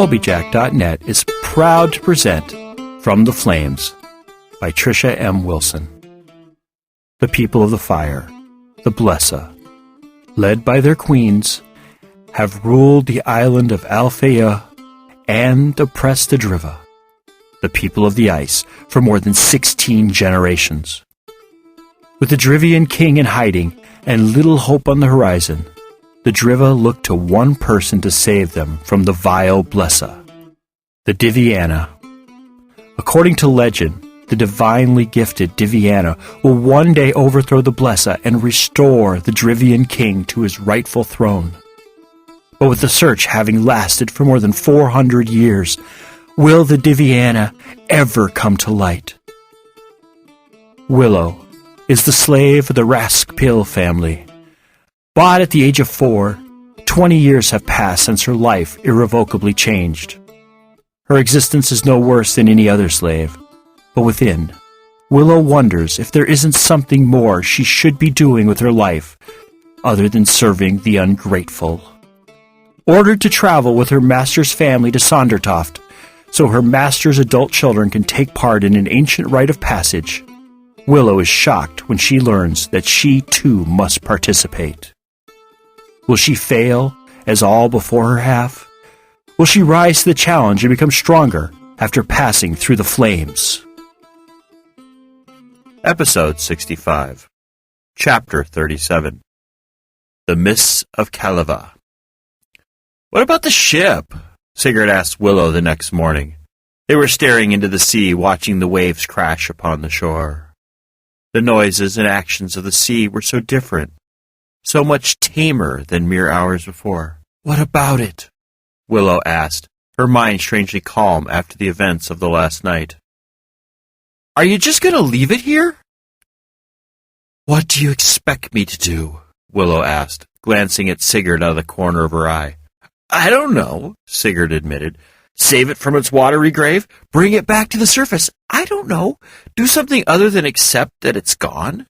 Colbyjack.net is proud to present From the Flames by Trisha M. Wilson. The people of the fire, the Blesa, led by their queens, have ruled the island of Alfeyju and oppressed the Driva, the people of the ice, for more than 16 generations. With the Drivian King in hiding and little hope on the horizon, the Driva looked to one person to save them from the vile Blesa, the Diviana. According to legend, the divinely gifted Diviana will one day overthrow the Blesa and restore the Drivian King to his rightful throne. But with the search having lasted for more than 400 years, will the Diviana ever come to light? Willow is the slave of the Raskpil family. Bought at the age of 4, 20 years have passed since her life irrevocably changed. Her existence is no worse than any other slave, but within, Willow wonders if there isn't something more she should be doing with her life other than serving the ungrateful. Ordered to travel with her master's family to Sondertoft, so her master's adult children can take part in an ancient rite of passage, Willow is shocked when she learns that she too must participate. Will she fail, as all before her have? Will she rise to the challenge and become stronger after passing through the flames? Episode 65, Chapter 37, The Mists of Kaliva. "What about the ship?" Sigurd asked Willow the next morning. They were staring into the sea, watching the waves crash upon the shore. The noises and actions of the sea were so different, so much tamer than mere hours before. "What about it?" Willow asked, her mind strangely calm after the events of the last night. "Are you just going to leave it here?" "What do you expect me to do?" Willow asked, glancing at Sigurd out of the corner of her eye. "I don't know," Sigurd admitted. "Save it from its watery grave? Bring it back to the surface? I don't know. Do something other than accept that it's gone?"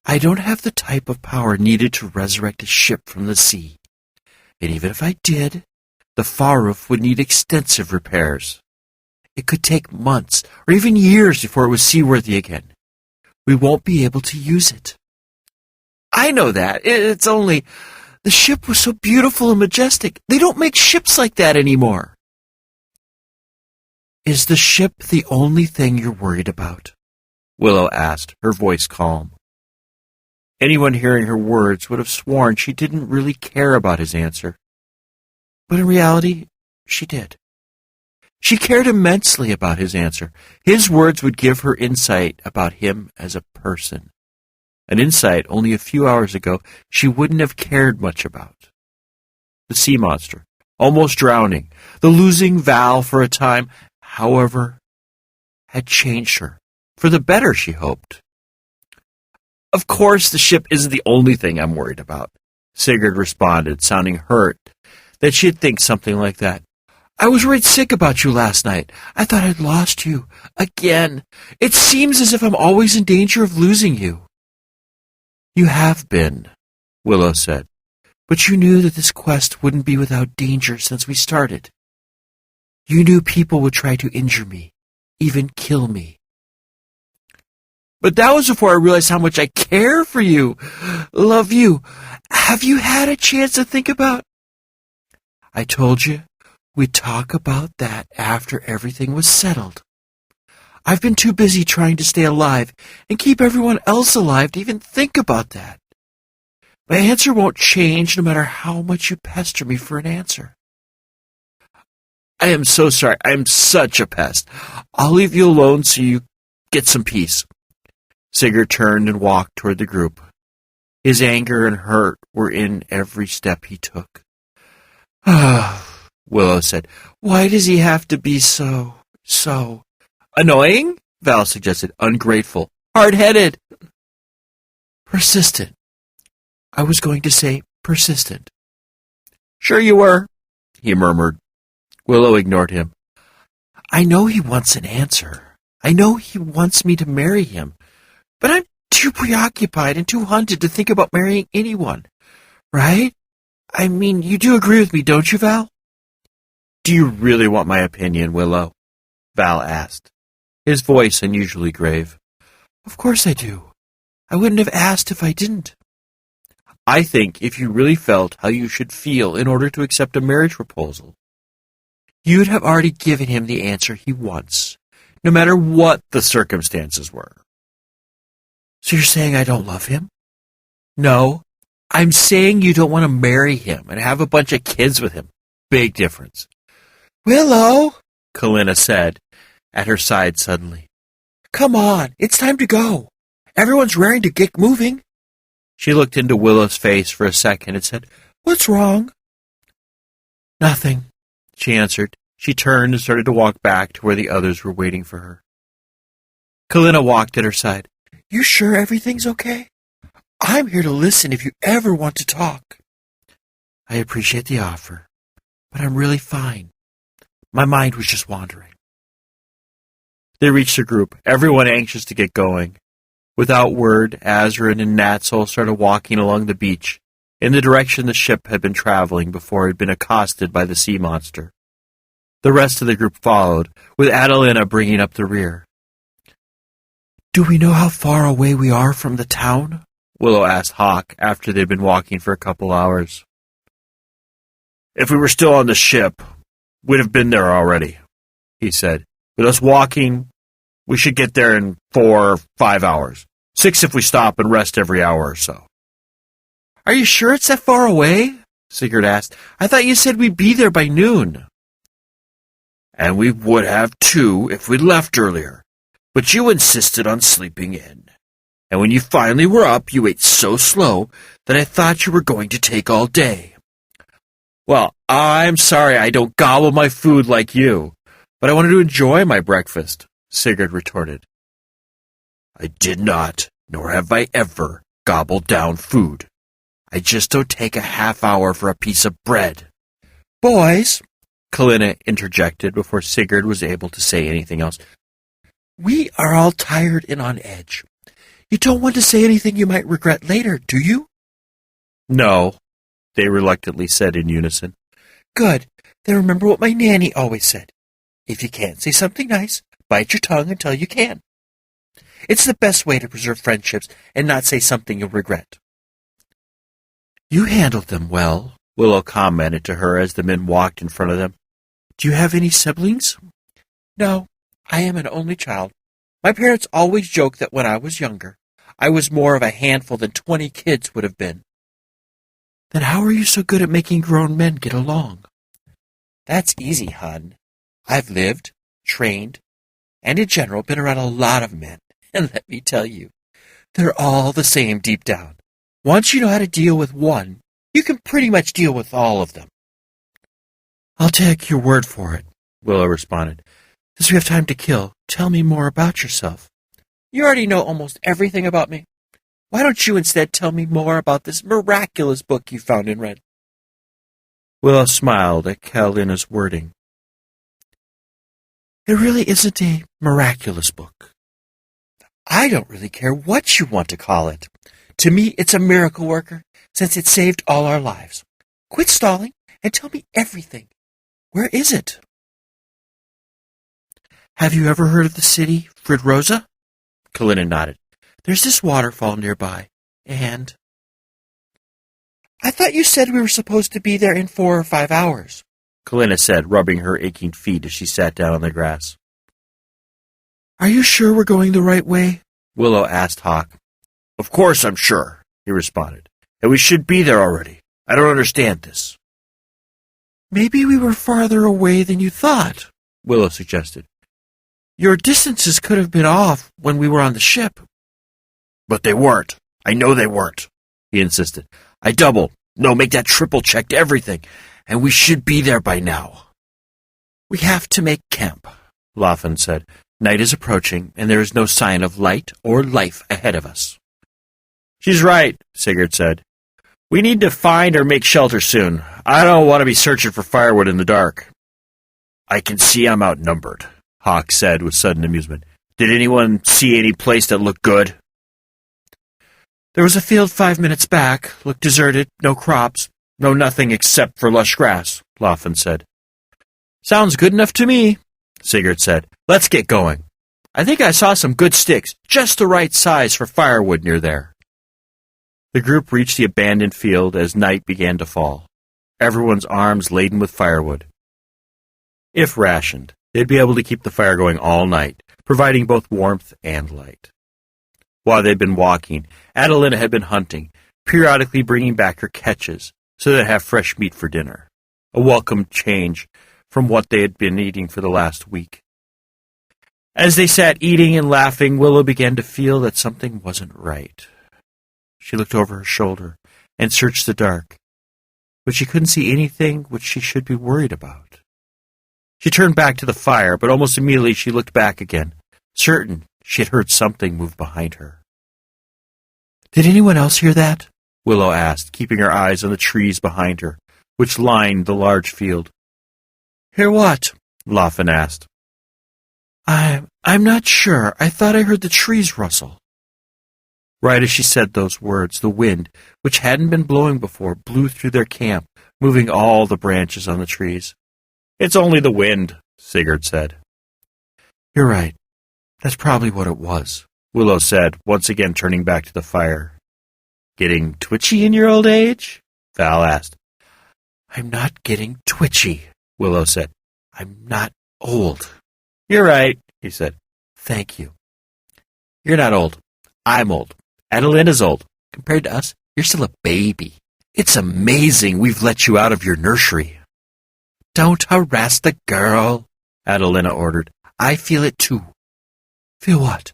"I don't have the type of power needed to resurrect a ship from the sea. And even if I did, the Faruf would need extensive repairs. It could take months or even years before it was seaworthy again. We won't be able to use it." "I know that. It's only... the ship was so beautiful and majestic. They don't make ships like that anymore." "Is the ship the only thing you're worried about?" Willow asked, her voice calm. Anyone hearing her words would have sworn she didn't really care about his answer. But in reality, she did. She cared immensely about his answer. His words would give her insight about him as a person. An insight only a few hours ago she wouldn't have cared much about. The sea monster, almost drowning, the losing Val for a time, however, had changed her. For the better, she hoped. "Of course the ship isn't the only thing I'm worried about," Sigurd responded, sounding hurt that she'd think something like that. "I was worried sick about you last night. I thought I'd lost you. Again. It seems as if I'm always in danger of losing you." "You have been," Willow said, "but you knew that this quest wouldn't be without danger since we started. You knew people would try to injure me, even kill me. But that was before I realized how much I care for you, love you. Have you had a chance to think about—" "I told you we'd talk about that after everything was settled. I've been too busy trying to stay alive and keep everyone else alive to even think about that. My answer won't change no matter how much you pester me for an answer." "I am so sorry. I am such a pest. I'll leave you alone so you get some peace." Sigurd turned and walked toward the group. His anger and hurt were in every step he took. Willow said, "Why does he have to be so annoying?" Val suggested. "Ungrateful. Hard-headed." "Persistent. I was going to say persistent." "Sure you were," he murmured. Willow ignored him. "I know he wants an answer. I know he wants me to marry him. But I'm too preoccupied and too hunted to think about marrying anyone. Right? I mean, you do agree with me, don't you, Val?" Do you really want my opinion, Willow? Val asked, his voice unusually grave. Of course I do. I wouldn't have asked if I didn't. I think if you really felt how you should feel in order to accept a marriage proposal, you'd have already given him the answer he wants, no matter what the circumstances were. So you're saying I don't love him? No, I'm saying you don't want to marry him and have a bunch of kids with him. Big difference. Willow, Kalina said, at her side suddenly. Come on, it's time to go. Everyone's raring to get moving. She looked into Willow's face for a second and said, What's wrong? Nothing, she answered. She turned and started to walk back to where the others were waiting for her. Kalina walked at her side. You sure everything's okay? I'm here to listen if you ever want to talk. I appreciate the offer, but I'm really fine. My mind was just wandering. They reached the group, everyone anxious to get going. Without word, Azrin and Natsol started walking along the beach, in the direction the ship had been traveling before it had been accosted by the sea monster. The rest of the group followed, with Adelina bringing up the rear. Do we know how far away we are from the town? Willow asked Hawk after they'd been walking for a couple hours. If we were still on the ship, we'd have been there already, he said. With us walking, we should get there in 4 or 5 hours. 6 if we stop and rest every hour or so. Are you sure it's that far away? Sigurd asked. I thought you said we'd be there by noon. And we would have too if we'd left earlier. But you insisted on sleeping in. And when you finally were up, you ate so slow that I thought you were going to take all day. Well, I'm sorry I don't gobble my food like you, but I wanted to enjoy my breakfast, Sigurd retorted. I did not, nor have I ever, gobbled down food. I just don't take a half hour for a piece of bread. Boys, Kalina interjected before Sigurd was able to say anything else. We are all tired and on edge. You don't want to say anything you might regret later, do you? No, they reluctantly said in unison. Good. Then remember what my nanny always said. If you can't say something nice, bite your tongue until you can. It's the best way to preserve friendships and not say something you'll regret. You handled them well, Willow commented to her as the men walked in front of them. Do you have any siblings? No, I am an only child. My parents always joked that when I was younger, I was more of a handful than 20 kids would have been. Then how are you so good at making grown men get along? That's easy, hon. I've lived, trained, and in general been around a lot of men, and let me tell you, they're all the same deep down. Once you know how to deal with one, you can pretty much deal with all of them. I'll take your word for it, Willow responded. Since we have time to kill, tell me more about yourself. You already know almost everything about me. Why don't you instead tell me more about this miraculous book you found and read? Willow smiled at Kalina's wording. It really isn't a miraculous book. I don't really care what you want to call it. To me, it's a miracle worker, since it saved all our lives. Quit stalling and tell me everything. Where is it? Have you ever heard of the city, Fridrosa? Kalina nodded. There's this waterfall nearby, and... I thought you said we were supposed to be there in 4 or 5 hours, Kalina said, rubbing her aching feet as she sat down on the grass. Are you sure we're going the right way? Willow asked Hawk. Of course I'm sure, he responded. And we should be there already. I don't understand this. Maybe we were farther away than you thought, Willow suggested. Your distances could have been off when we were on the ship. But they weren't. I know they weren't, he insisted. I make that triple-checked everything, and we should be there by now. We have to make camp, Laughlin said. Night is approaching, and there is no sign of light or life ahead of us. She's right, Sigurd said. We need to find or make shelter soon. I don't want to be searching for firewood in the dark. I can see I'm outnumbered, Hawk said with sudden amusement. Did anyone see any place that looked good? There was a field 5 minutes back, looked deserted, no crops, no nothing except for lush grass, Laughlin said. Sounds good enough to me, Sigurd said. Let's get going. I think I saw some good sticks, just the right size for firewood near there. The group reached the abandoned field as night began to fall, everyone's arms laden with firewood. If rationed, they'd be able to keep the fire going all night, providing both warmth and light. While they'd been walking, Adelina had been hunting, periodically bringing back her catches so they'd have fresh meat for dinner, a welcome change from what they had been eating for the last week. As they sat eating and laughing, Willow began to feel that something wasn't right. She looked over her shoulder and searched the dark, but she couldn't see anything which she should be worried about. She turned back to the fire, but almost immediately she looked back again, certain she had heard something move behind her. "Did anyone else hear that?" Willow asked, keeping her eyes on the trees behind her, which lined the large field. "Hear what?" Laughlin asked. I'm not sure. I thought I heard the trees rustle." Right as she said those words, the wind, which hadn't been blowing before, blew through their camp, moving all the branches on the trees. "It's only the wind," Sigurd said. "You're right. That's probably what it was," Willow said, once again turning back to the fire. "Getting twitchy in your old age?" Val asked. "I'm not getting twitchy," Willow said. "I'm not old." "You're right," he said. "Thank you." "You're not old. I'm old. Adelina's old. Compared to us, you're still a baby. It's amazing we've let you out of your nursery." "Don't harass the girl," Adelina ordered. "I feel it too." "Feel what?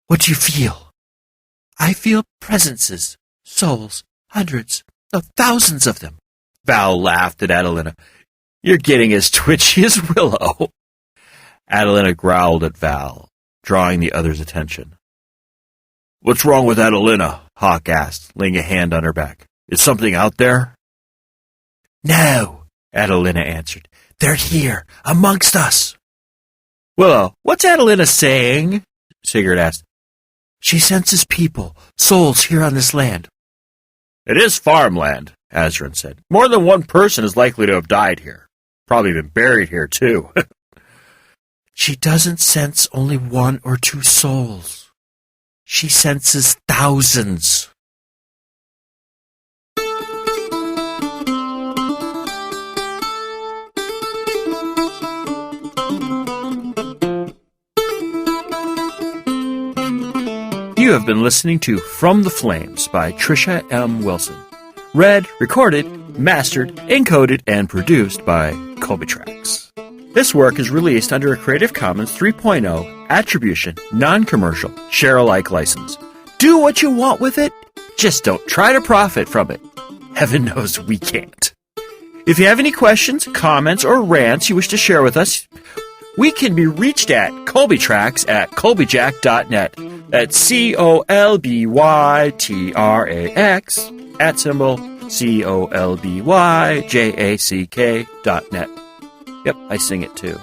What do you feel?" "I feel presences, souls, hundreds of thousands of them." Val laughed at Adelina. "You're getting as twitchy as Willow." Adelina growled at Val, drawing the other's attention. "What's wrong with Adelina?" Hawk asked, laying a hand on her back. "Is something out there?" "No," Adelina answered. "They're here, amongst us." "Willow, what's Adelina saying?" Sigurd asked. "She senses people, souls here on this land." "It is farmland," Azran said. "More than one person is likely to have died here. Probably been buried here, too." "She doesn't sense only one or two souls. She senses thousands." You have been listening to From the Flames by Trisha M. Wilson. Read, recorded, mastered, encoded, and produced by Colbyjack.net. This work is released under a Creative Commons 3.0 Attribution, Non-Commercial, Share-alike license. Do what you want with it, just don't try to profit from it. Heaven knows we can't. If you have any questions, comments, or rants you wish to share with us, we can be reached at Colbyjack at Colbyjack.net. That's COLBYTRAX @COLBYJACK.net. Yep, I sing it too.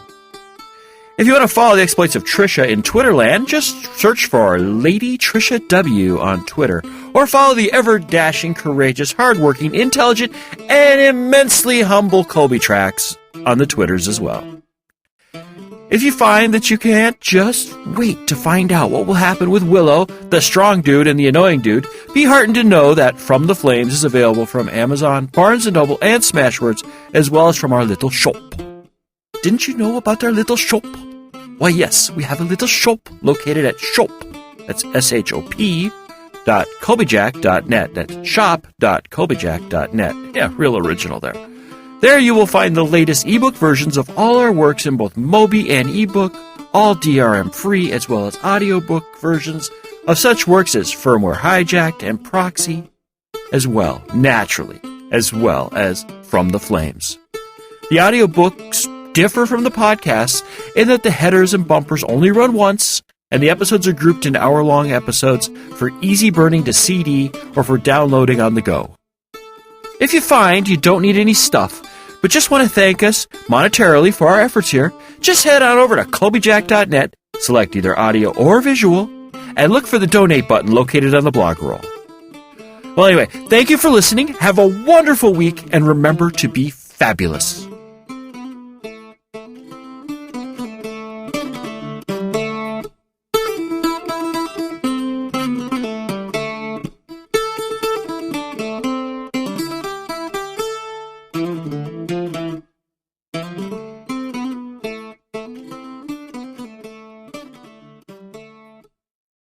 If you want to follow the exploits of Trisha in Twitterland, just search for Lady Trisha W on Twitter, or follow the ever-dashing, courageous, hardworking, intelligent, and immensely humble Colbyjack on the Twitters as well. If you find that you can't, just wait to find out what will happen with Willow, the strong dude and the annoying dude. Be heartened to know that From the Flames is available from Amazon, Barnes & Noble, and Smashwords, as well as from our little shop. Didn't you know about our little shop? Why, yes, we have a little shop located at shop. That's shop.colbyjack.net. That's shop.colbyjack.net. Yeah, real original there. There you will find the latest ebook versions of all our works in both Mobi and ebook, all DRM-free, as well as audiobook versions of such works as Firmware Hijacked and Proxy, as well, naturally, as well as From the Flames. The audiobooks differ from the podcasts in that the headers and bumpers only run once, and the episodes are grouped into hour-long episodes for easy burning to CD or for downloading on the go. If you find you don't need any stuff, but just want to thank us monetarily for our efforts here, just head on over to Colbyjack.net, select either audio or visual, and look for the donate button located on the blog roll. Well, anyway, thank you for listening, have a wonderful week, and remember to be fabulous.